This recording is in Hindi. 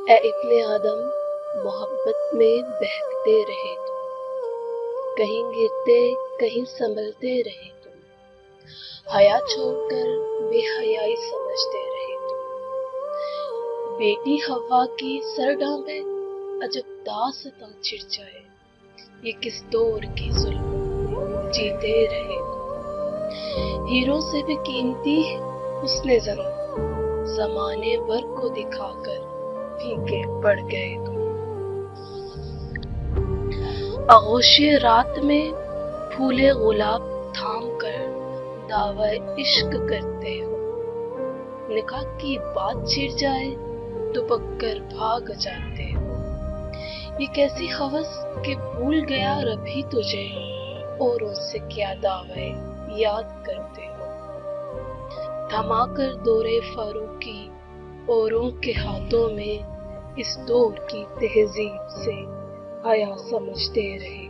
ए इब्ने आदम, मोहब्बत में बहकते रहे तुम, कहीं गिरते कहीं संभलते रहे तुम, हया छोड़कर बेहयाई समझते रहे तुम। बेटी हवा की सर डांबे अजब दास्तां छिड़ जाए, ये किस दौर की जुल्म जीते रहे तुम। हीरो से भी कीमती हुस्ने ज़माने भर को दिखाकर फीके पड़ गए तुम। आगोशे रात में फूले गुलाब थाम कर दावा इश्क करते हो, निकाह की बात छिड़ जाए तो पककर भाग जाते हो। ये कैसी हवस कि भूल गया रभी तुझे, औरों से क्या दावे याद करते हो। थमाकर दौरे फारूकी औरों के हाथों में, इस दौर की तहजीब से हया समझते रहे।